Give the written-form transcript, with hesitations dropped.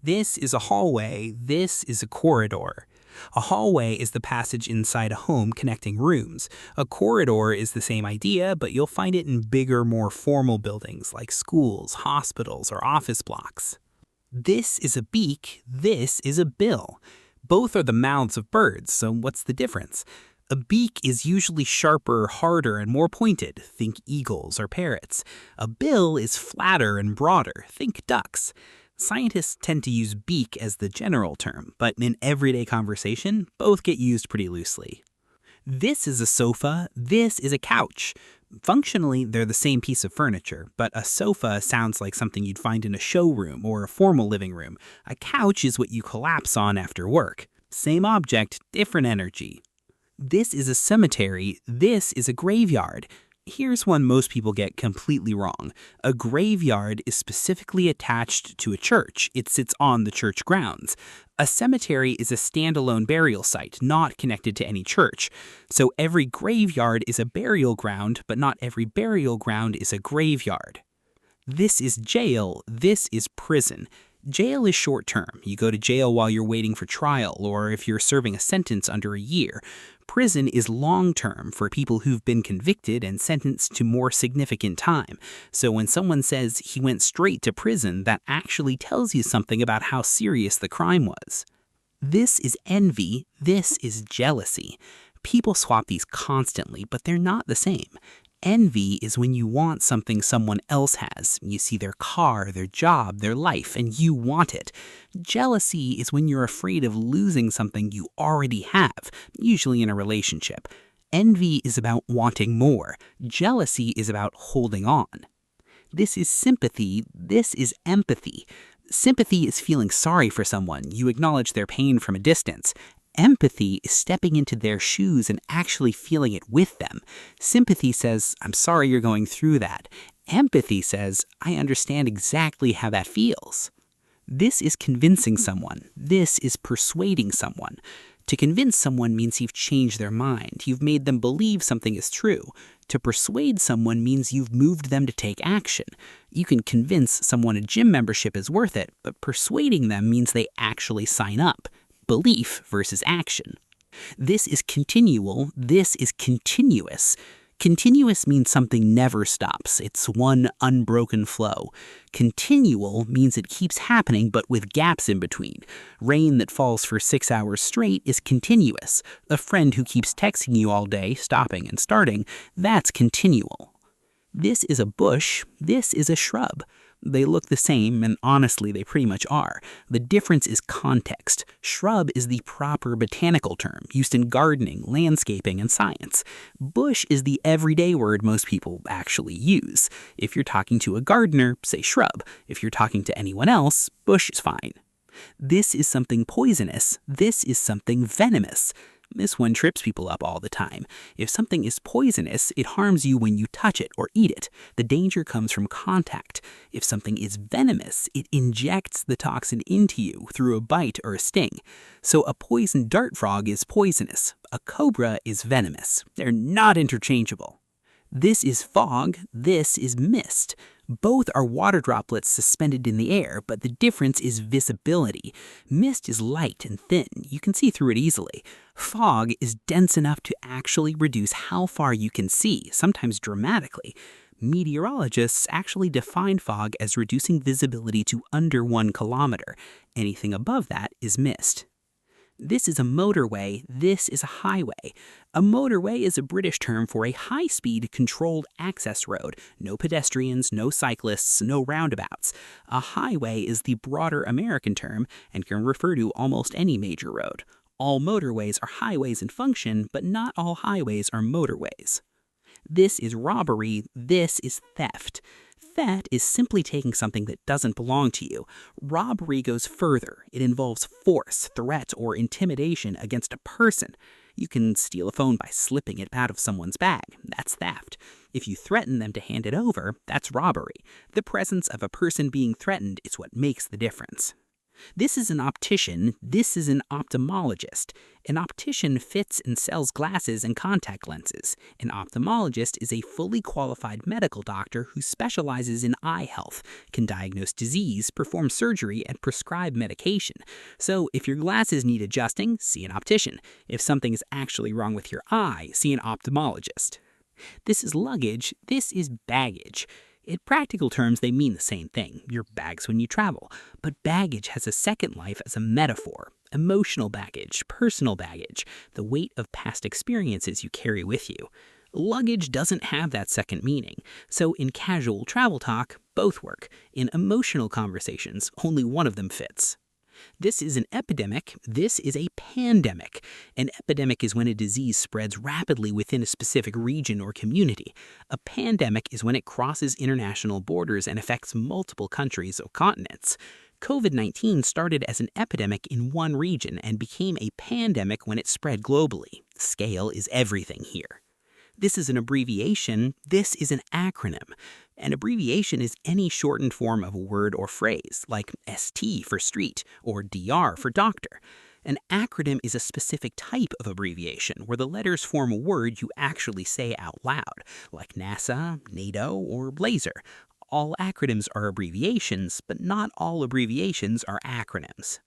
This is a hallway, this is a corridor. A hallway is the passage inside a home connecting rooms. A corridor is the same idea, but you'll find it in bigger, more formal buildings like schools, hospitals, or office blocks. This is a beak, this is a bill. Both are the mouths of birds, so what's the difference? A beak is usually sharper, harder, and more pointed. Think eagles or parrots. A bill is flatter and broader. Think ducks. Scientists tend to use beak as the general term, but in everyday conversation, both get used pretty loosely. This is a sofa, this is a couch. Functionally, they're the same piece of furniture, but a sofa sounds like something you'd find in a showroom or a formal living room. A couch is what you collapse on after work. Same object, different energy. This is a cemetery, this is a graveyard. Here's one most people get completely wrong. A graveyard is specifically attached to a church. It sits on the church grounds. A cemetery is a standalone burial site, not connected to any church. So every graveyard is a burial ground, but not every burial ground is a graveyard. This is jail, this is prison. Jail is short term. You go to jail while you're waiting for trial, or if you're serving a sentence under a year. Prison is long term for people who've been convicted and sentenced to more significant time. So when someone says he went straight to prison, that actually tells you something about how serious the crime was. This is envy, this is jealousy. People swap these constantly, but they're not the same. Envy is when you want something someone else has. You see their car, their job, their life, and you want it. Jealousy is when you're afraid of losing something you already have, usually in a relationship. Envy is about wanting more. Jealousy is about holding on. This is sympathy. This is empathy. Sympathy is feeling sorry for someone. You acknowledge their pain from a distance. Empathy is stepping into their shoes and actually feeling it with them. Sympathy says, I'm sorry you're going through that. Empathy says, I understand exactly how that feels. This is convincing someone. This is persuading someone. To convince someone means you've changed their mind. You've made them believe something is true. To persuade someone means you've moved them to take action. You can convince someone a gym membership is worth it, but persuading them means they actually sign up. Belief versus action. This is continual, this is continuous. Continuous means something never stops. It's one unbroken flow. Continual means it keeps happening but with gaps in between. Rain that falls for 6 hours straight is continuous. A friend who keeps texting you all day, stopping and starting, that's continual. This is a bush, this is a shrub. They look the same, and honestly, they pretty much are. The difference is context. Shrub is the proper botanical term used in gardening, landscaping, and science. Bush is the everyday word most people actually use. If you're talking to a gardener, say shrub. If you're talking to anyone else, bush is fine. This is something poisonous. This is something venomous. This one trips people up all the time. If something is poisonous, it harms you when you touch it or eat it. The danger comes from contact. If something is venomous, it injects the toxin into you through a bite or a sting. So a poisoned dart frog is poisonous. A cobra is venomous. They're not interchangeable. This is fog, this is mist. Both are water droplets suspended in the air, but the difference is visibility. Mist is light and thin. You can see through it easily. Fog is dense enough to actually reduce how far you can see, sometimes dramatically. Meteorologists actually define fog as reducing visibility to under 1 kilometer. Anything above that is mist. This is a motorway, this is a highway. A motorway is a British term for a high-speed, controlled access road. No pedestrians, no cyclists, no roundabouts. A highway is the broader American term and can refer to almost any major road. All motorways are highways in function, but not all highways are motorways. This is robbery, this is theft. Theft is simply taking something that doesn't belong to you. Robbery goes further. It involves force, threat, or intimidation against a person. You can steal a phone by slipping it out of someone's bag. That's theft. If you threaten them to hand it over, that's robbery. The presence of a person being threatened is what makes the difference. This is an optician, this is an ophthalmologist. An optician fits and sells glasses and contact lenses. An ophthalmologist is a fully qualified medical doctor who specializes in eye health, can diagnose disease, perform surgery, and prescribe medication. So if your glasses need adjusting, see an optician. If something is actually wrong with your eye, see an ophthalmologist. This is luggage, this is baggage. In practical terms, they mean the same thing, your bags when you travel. But baggage has a second life as a metaphor. Emotional baggage, personal baggage, the weight of past experiences you carry with you. Luggage doesn't have that second meaning, so in casual travel talk, both work. In emotional conversations, only one of them fits. This is an epidemic, this is a pandemic. An epidemic is when a disease spreads rapidly within a specific region or community. A pandemic is when it crosses international borders and affects multiple countries or continents. COVID-19 started as an epidemic in one region and became a pandemic when it spread globally. Scale is everything here. This is an abbreviation, this is an acronym. An abbreviation is any shortened form of a word or phrase, like ST for street or DR for doctor. An acronym is a specific type of abbreviation where the letters form a word you actually say out loud, like NASA, NATO, or Blazer. All acronyms are abbreviations, but not all abbreviations are acronyms.